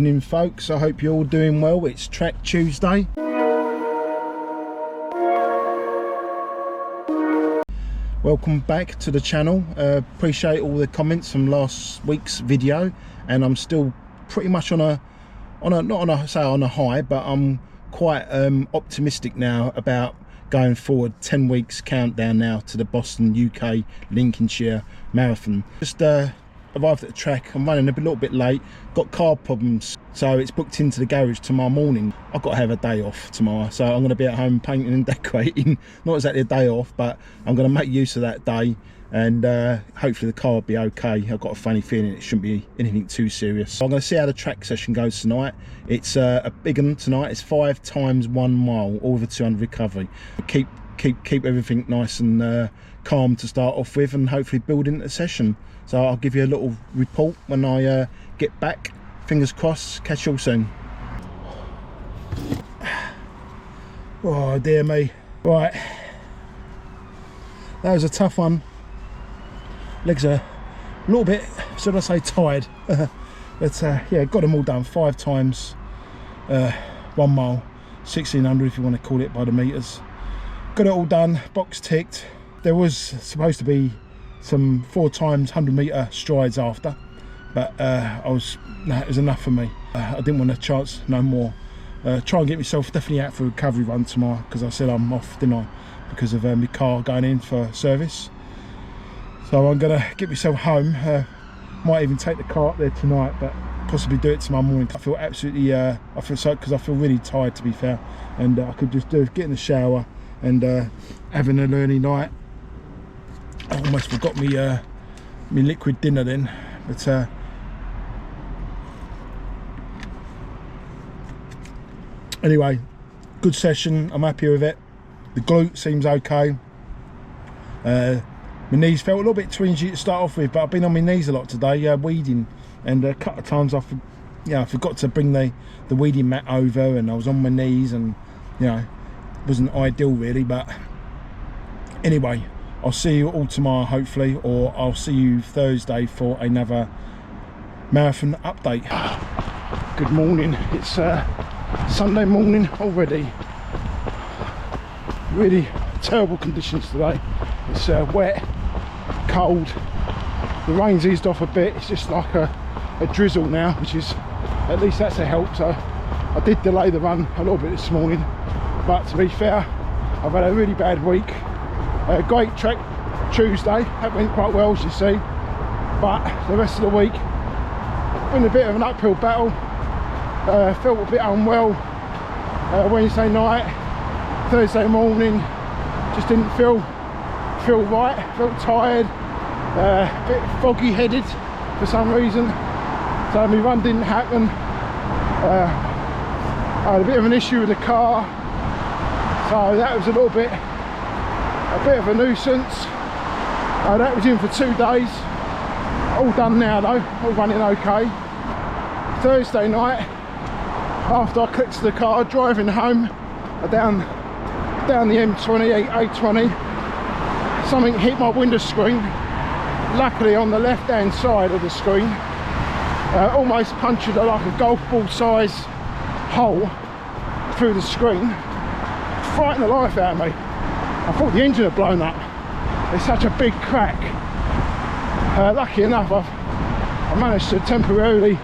evening, folks. I hope you're all doing well. It's Track Tuesday. Welcome back to the channel. Appreciate all the comments from last week's video, and I'm still pretty much on a high, but I'm quite optimistic now about going forward. 10 weeks countdown now to the Boston, UK, Lincolnshire Marathon. Just arrived at the track. I'm running a little bit late, got car problems, so it's booked into the garage tomorrow morning. I've got to have a day off tomorrow, so I'm going to be at home painting and decorating. Not exactly a day off, but I'm going to make use of that day, and hopefully the car will be okay. I've got a funny feeling it shouldn't be anything too serious. So I'm going to see how the track session goes tonight. It's a big one tonight. It's 5 times 1 mile, all with a 200 recovery. Keep everything nice and calm to start off with, and hopefully build into the session. So I'll give you a little report when I get back. Fingers crossed. Catch you all soon. Oh dear me. Right, that was a tough one. Legs are a little bit, should I say, tired. But yeah, got them all done. 5 times 1 mile, 1600 if you want to call it by the meters. Got it all done, box ticked. There was supposed to be some 4 times 100 meter strides after, but it was enough for me. I didn't want a chance no more. Try and get myself definitely out for a recovery run tomorrow, because I said I'm off, didn't I, because of my car going in for service. So I'm gonna get myself home. Might even take the car up there tonight, but possibly do it tomorrow morning. I feel absolutely I feel so, because I feel really tired, to be fair, and I could just get in the shower and having an early night. I almost forgot me liquid dinner then, but anyway, good session. I'm happy with it. The glute seems okay. My knees felt a little bit twingy to start off with, but I've been on my knees a lot today, weeding, and a couple of times I forgot to bring the weeding mat over, and I was on my knees, and you know, wasn't ideal really. But anyway, I'll see you all tomorrow hopefully, or I'll see you Thursday for another marathon update. Good morning. It's Sunday morning already. Really terrible conditions today. It's wet, cold. The rain's eased off a bit. It's just like a drizzle now, which is, at least that's a help. So I did delay the run a little bit this morning, but to be fair, I've had a really bad week. A great Track Tuesday, that went quite well, as you see, but the rest of the week been a bit of an uphill battle. Felt a bit unwell Wednesday night, Thursday morning, just didn't feel right, felt tired, a bit foggy headed for some reason, so my run didn't happen. I had a bit of an issue with the car, so that was a bit of a nuisance. That was in for 2 days. All done now though, all running okay. Thursday night, after I collected the car, driving home down the M20, A20, something hit my window screen, luckily on the left hand side of the screen. Almost punctured like a golf ball size hole through the screen. Frightened the life out of me. I thought the engine had blown up. It's such a big crack. Lucky enough, I managed to temporarily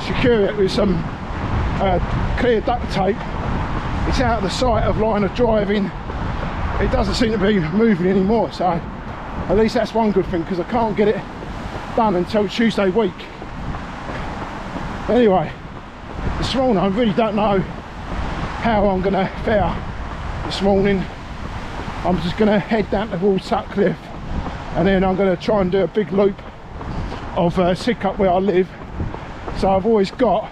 secure it with some clear duct tape. It's out of the sight of line of driving. It doesn't seem to be moving anymore, so at least that's one good thing, because I can't get it done until Tuesday week. Anyway, this morning I really don't know how I'm going to fare this morning. I'm just going to head down towards Sutcliffe, and then I'm going to try and do a big loop of Sidcup where I live. So I've always got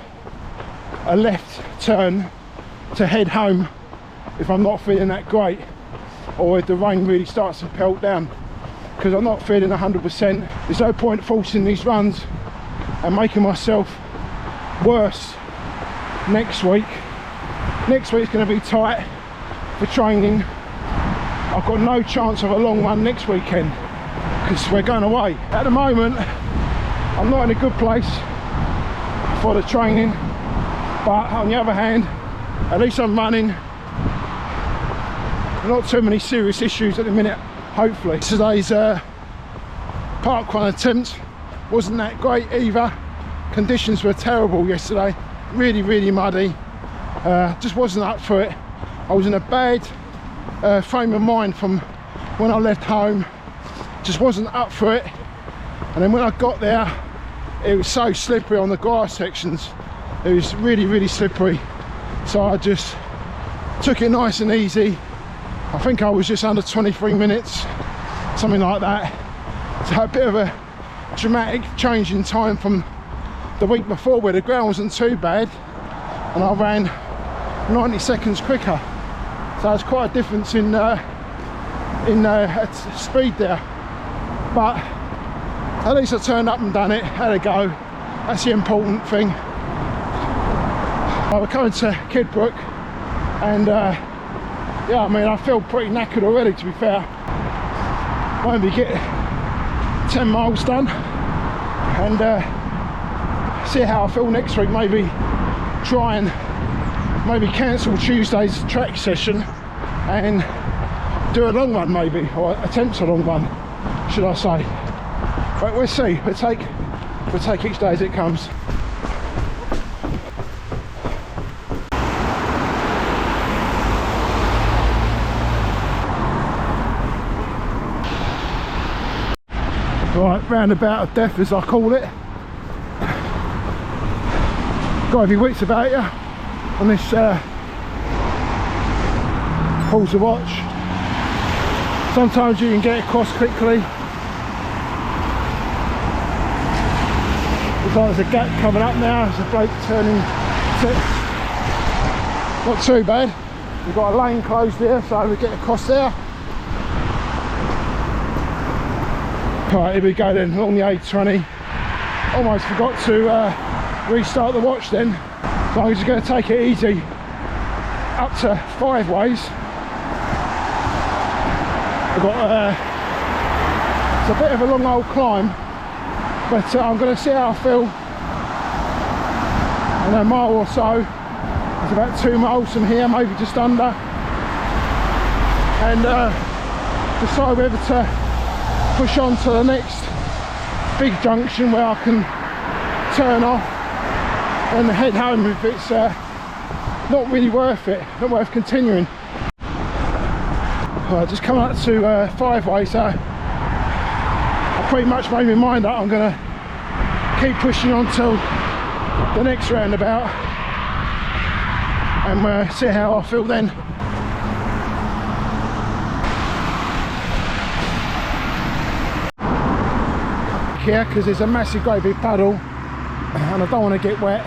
a left turn to head home if I'm not feeling that great, or if the rain really starts to pelt down, because I'm not feeling 100%. There's no point forcing these runs and making myself worse next week. Next week's going to be tight for training. I've got no chance of a long run next weekend because we're going away. At the moment, I'm not in a good place for the training. But on the other hand, at least I'm running. Not too many serious issues at the minute, hopefully. Today's parkrun attempt wasn't that great either. Conditions were terrible yesterday, really muddy. Just wasn't up for it. I was in a bad frame of mind from when I left home. Just wasn't up for it. And then when I got there, it was so slippery on the grass sections. It was really slippery. So I just took it nice and easy. I think I was just under 23 minutes, something like that. So a bit of a dramatic change in time from the week before, where the ground wasn't too bad and I ran 90 seconds quicker. So it's quite a difference in speed there. But at least I turned up and done it, had a go. That's the important thing. We're coming to Kidbrook, and yeah, I mean, I feel pretty knackered already, to be fair. Maybe get 10 miles done and see how I feel next week. Maybe try and cancel Tuesday's track session and do a long run, maybe, or attempt a long run, should I say. But we'll see. We'll take each day as it comes. Right, roundabout of death, as I call it. Got every wits about you on this pulls the watch. Sometimes you can get across quickly. Looks like there's a gap coming up now. There's a bloke turning. Not too bad. We've got a lane closed here, so we get across there. Right, here we go then, along the A20. Almost forgot to restart the watch then, so I'm just going to take it easy up to 5 ways. I've got it's a bit of a long old climb, but I'm going to see how I feel in a mile or so. It's about 2 miles from here, maybe just under, and decide whether to push on to the next big junction where I can turn off and head home if it's not really worth it, not worth continuing. Right, just come up to 5 way, so I pretty much made my mind up. I'm going to keep pushing on till the next roundabout and see how I feel then. Here, because there's a massive great big puddle and I don't want to get wet.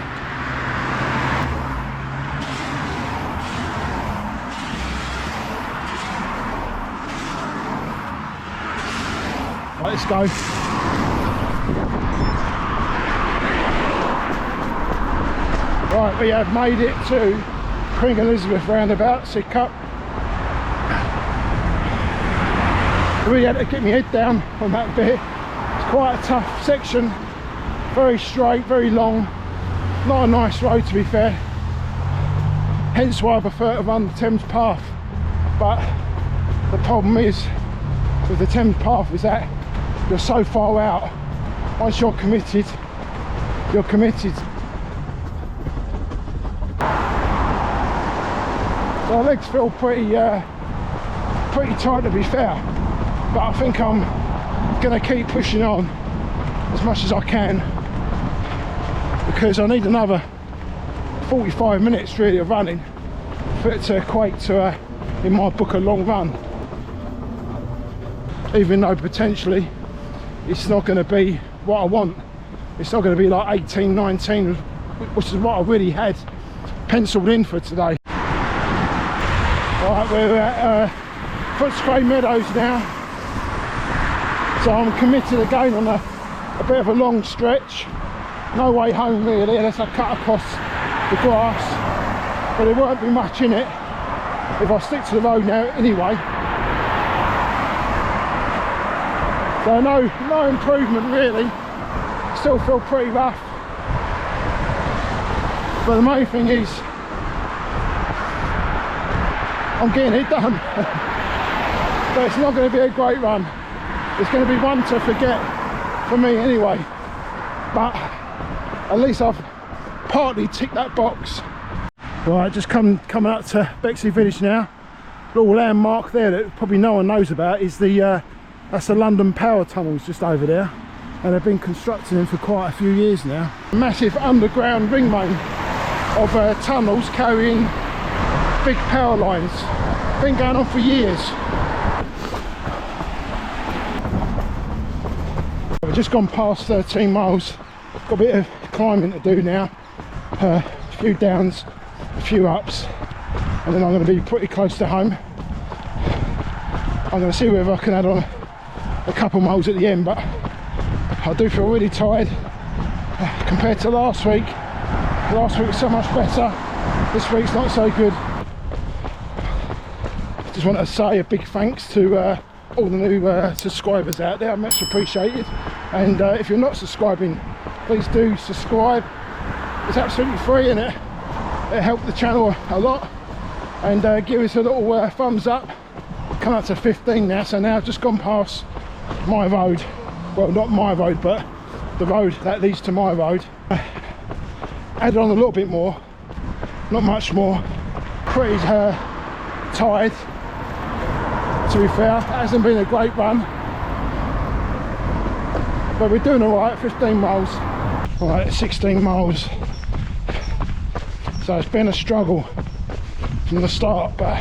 Right, let's go. Right, we have made it to Queen Elizabeth roundabout, Sidcup. I really had to get my head down on that bit. Quite a tough section, very straight, very long, not a nice road to be fair, hence why I prefer to run the Thames path. But the problem is with the Thames path is that you're so far out. Once you're committed, you're committed. So my legs feel pretty tight, to be fair, but I think I'm going to keep pushing on as much as I can, because I need another 45 minutes really of running for it to equate to in my book a long run, even though potentially it's not going to be what I want. It's not going to be like 18, 19, which is what I really had penciled in for today. Alright, we're at Footscray Meadows now. So I'm committed again on a bit of a long stretch. No way home really, unless I cut across the grass. But there won't be much in it if I stick to the road now anyway. So no improvement really. Still feel pretty rough. But the main thing is, I'm getting it done. But it's not going to be a great run. It's going to be one to forget for me anyway. But at least I've partly ticked that box. Right, just coming up to Bexley Village now. Little landmark there that probably no one knows about is the that's the London Power Tunnels just over there, and they've been constructing them for quite a few years now. A massive underground ring main of tunnels carrying big power lines. Been going on for years. We've just gone past 13 miles. Got a bit of climbing to do now. A few downs, a few ups, and then I'm going to be pretty close to home. I'm going to see whether I can add on a couple miles at the end, but I do feel really tired compared to last week. Last week was so much better. This week's not so good. Just want to say a big thanks to all the new subscribers out there. Much appreciated. And if you're not subscribing, please do subscribe. It's absolutely free, and it helped the channel a lot. And give us a little thumbs up. Come up to 15 now, so now I've just gone past my road. Well, not my road, but the road that leads to my road. Added on a little bit more, not much more. Pretty tired, to be fair. It hasn't been a great run, but we're doing all right. 15 miles, all right, 16 miles. So it's been a struggle from the start, but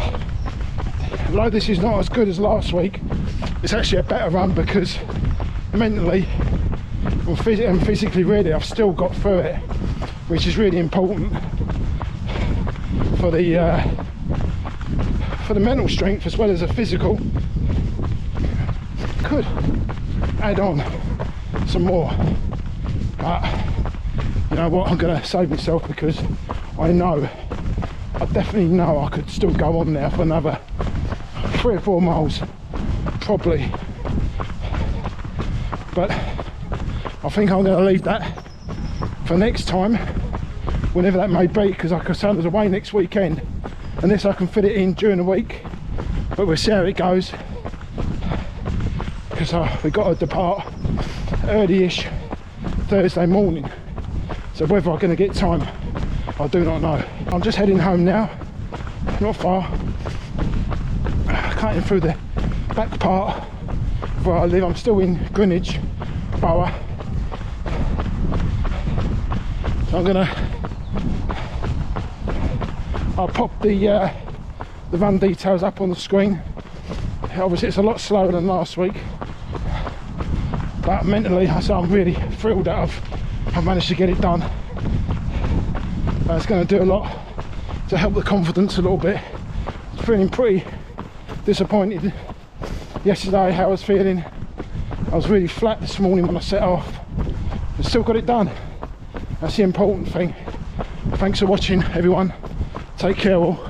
although this is not as good as last week, it's actually a better run because mentally and physically really I've still got through it, which is really important for the mental strength as well as the physical. Could add on some more, but you know what, I'm going to save myself because I definitely know I could still go on there for another 3 or 4 miles probably, but I think I'm going to leave that for next time, whenever that may be, because like I said, I was away next weekend unless I can fit it in during the week, but we'll see how it goes, because we've got to depart early-ish Thursday morning, so whether I'm going to get time I do not know. I'm just heading home now, not far, cutting through the back part of where I live. I'm still in Greenwich Borough, so I'll pop the run details up on the screen. Obviously it's a lot slower than last week, but mentally I'm really thrilled that I've managed to get it done. It's going to do a lot to help the confidence a little bit. I'm feeling pretty disappointed yesterday how I was feeling. I was really flat this morning when I set off, but still got it done. That's the important thing. Thanks for watching everyone. Take care all.